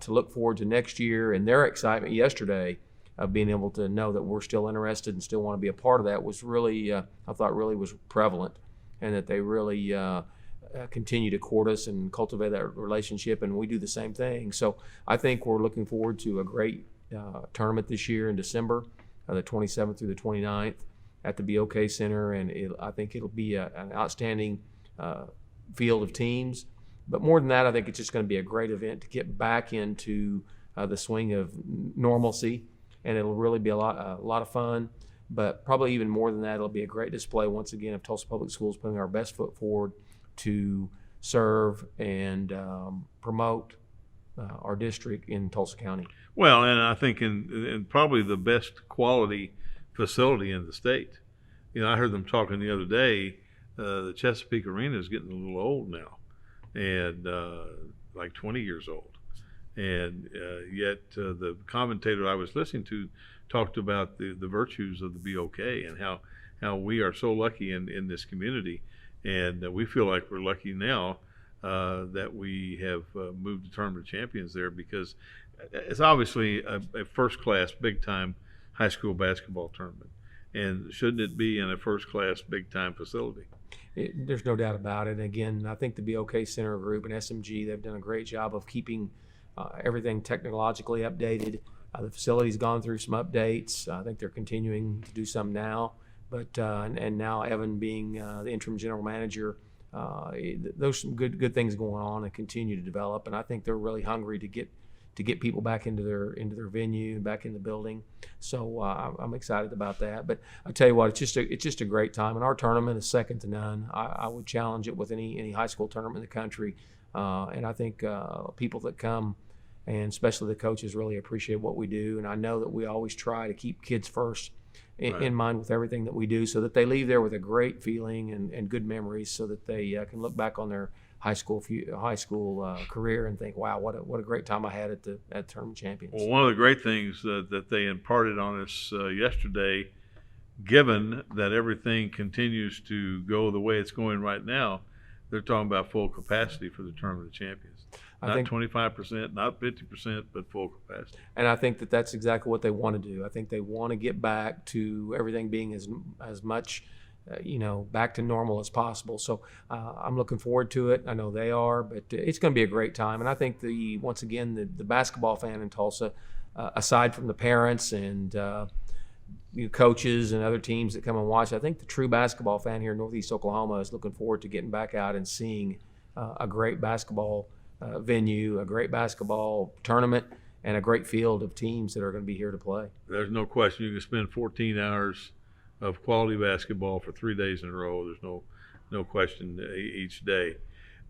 to look forward to next year, and their excitement yesterday of being able to know that we're still interested and still want to be a part of that was really, I thought really was prevalent, and that they really continue to court us and cultivate that relationship, and we do the same thing. So I think we're looking forward to a great tournament this year in December, the 27th through the 29th at the BOK Center, and I think it'll be an outstanding field of teams. But more than that, I think it's just going to be a great event to get back into the swing of normalcy, and it'll really be a lot of fun. But probably even more than that, it'll be a great display once again of Tulsa Public Schools putting our best foot forward to serve and promote our district in Tulsa County. Well, and I think in probably the best quality facility in the state. I heard them talking the other day. The Chesapeake Arena is getting a little old now, and like 20 years old. And yet the commentator I was listening to talked about the virtues of the BOK and how we are so lucky in this community. And we feel like we're lucky now that we have moved to tournament champions there, because it's obviously a first-class, big-time high school basketball tournament. And shouldn't it be in a first-class, big-time facility? There's no doubt about it. Again, I think the BOK Center Group and SMG, they've done a great job of keeping everything technologically updated. The facility's gone through some updates. I think they're continuing to do some now. But and now Evan being the interim general manager, there's some good things going on and continue to develop. And I think they're really hungry to get people back into their venue and back in the building. So I'm excited about that. But I tell you what, it's just a great time, and our tournament is second to none. I would challenge it with any high school tournament in the country, and I think people that come, and especially the coaches, really appreciate what we do. And I know that we always try to keep kids first in mind with everything that we do, so that they leave there with a great feeling and good memories, so that they can look back on their high school career and think, wow, what a great time I had at Tournament Champions. Well, one of the great things that they imparted on us yesterday, given that everything continues to go the way it's going right now, they're talking about full capacity for the Tournament of Champions. Not 25%, not 50%, but full capacity. And I think that that's exactly what they want to do. I think they want to get back to everything being as much back to normal as possible. So I'm looking forward to it. I know they are, but it's going to be a great time. And I think once again, the basketball fan in Tulsa, aside from the parents and coaches and other teams that come and watch, I think the true basketball fan here in Northeast Oklahoma is looking forward to getting back out and seeing a great basketball venue, a great basketball tournament, and a great field of teams that are going to be here to play. There's no question you can spend 14 hours of quality basketball for 3 days in a row. There's no question each day.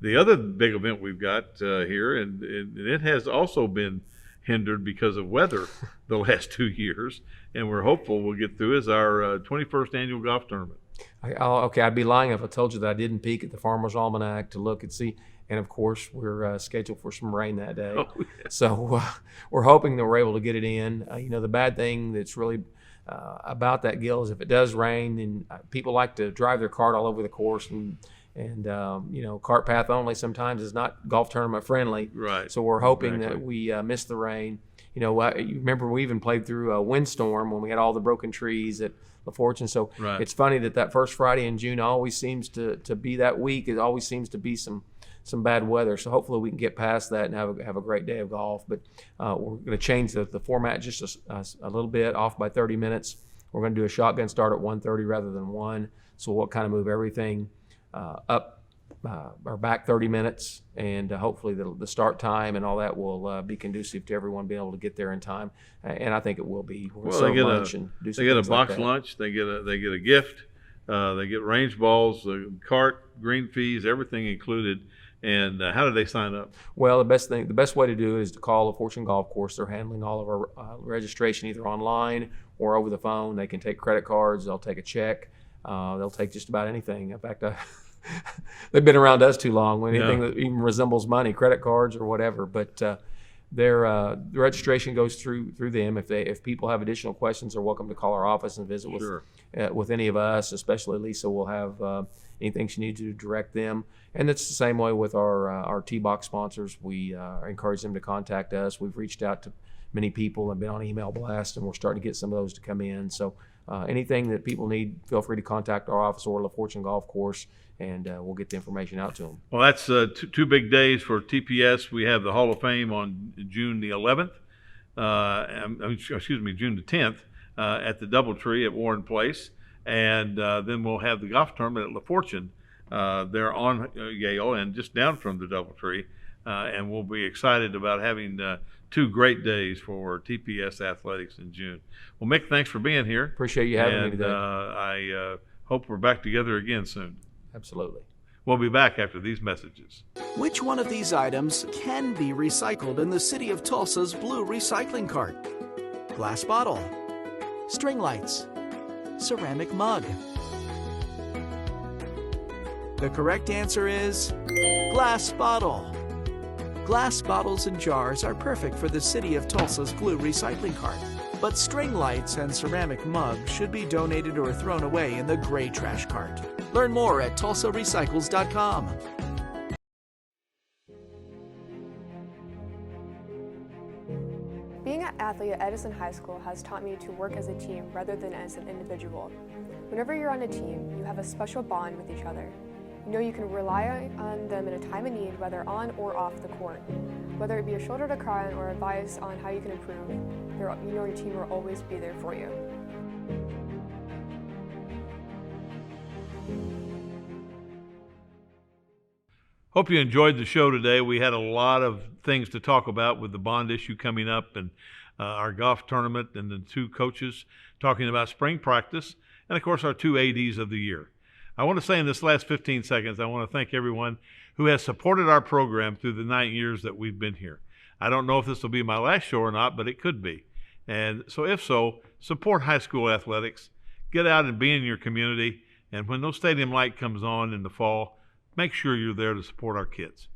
The other big event we've got here, and it has also been hindered because of weather the last 2 years, and we're hopeful we'll get through, is our 21st annual golf tournament. I'd be lying if I told you that I didn't peek at the Farmer's Almanac to look and see. And of course, we're scheduled for some rain that day. Oh, yeah. So we're hoping that we're able to get it in. The bad thing that's really about that, Gil, is if it does rain, then people like to drive their cart all over the course, and cart path only sometimes is not golf tournament friendly. Right. So we're hoping Exactly. that we miss the rain. You remember we even played through a windstorm when we had all the broken trees at La Fortune. So Right. it's funny that first Friday in June always seems to be that week. It always seems to be some bad weather. So hopefully we can get past that and have a great day of golf. But we're going to change the format just a little bit, off by 30 minutes. We're going to do a shotgun start at 1:30 rather than 1. So we'll kind of move everything up or back 30 minutes, and hopefully the start time and all that will be conducive to everyone being able to get there in time. And I think it will be. We'll They get lunch and do some they get a things like box that. lunch. They get a gift. They get range balls, the cart, green fees, everything included. And how do they sign up? Well, the best way to do it is to call the Fortune Golf Course. They're handling all of our registration either online or over the phone. They can take credit cards. They'll take a check. They'll take just about anything. In fact, they've been around us too long. Anything that even resembles money, credit cards or whatever. But the registration goes through them. If people have additional questions, they're welcome to call our office and visit with any of us. Especially Lisa will have anything she needs to direct them. And it's the same way with our T-Box sponsors. We encourage them to contact us. We've reached out to many people and been on email blast, and we're starting to get some of those to come in. So anything that people need, feel free to contact our office or La Fortune Golf Course, and we'll get the information out to them. Well, that's two big days for TPS. We have the Hall of Fame on June the 11th. June the 10th at the DoubleTree at Warren Place. And then we'll have the golf tournament at La Fortune there on Yale and just down from the DoubleTree. And we'll be excited about having 2 great days for TPS athletics in June. Well, Mick, thanks for being here. Appreciate you having me today. I hope we're back together again soon. Absolutely. We'll be back after these messages. Which one of these items can be recycled in the city of Tulsa's blue recycling cart? Glass bottle, string lights, ceramic mug. The correct answer is glass bottle. Glass bottles and jars are perfect for the city of Tulsa's blue recycling cart, but string lights and ceramic mugs should be donated or thrown away in the gray trash cart. Learn more at tulsarecycles.com. Being an athlete at Edison High School has taught me to work as a team rather than as an individual. Whenever you're on a team, you have a special bond with each other. You know you can rely on them in a time of need, whether on or off the court. Whether it be a shoulder to cry on or advice on how you can improve, you know your team will always be there for you. Hope you enjoyed the show today. We had a lot of things to talk about with the bond issue coming up, and our golf tournament, and the 2 coaches talking about spring practice, and of course our 2 ADs of the year. I want to say in this last 15 seconds, I want to thank everyone who has supported our program through the 9 years that we've been here. I don't know if this will be my last show or not, but it could be. And so if so, support high school athletics. Get out and be in your community. And when those stadium light comes on in the fall, make sure you're there to support our kids.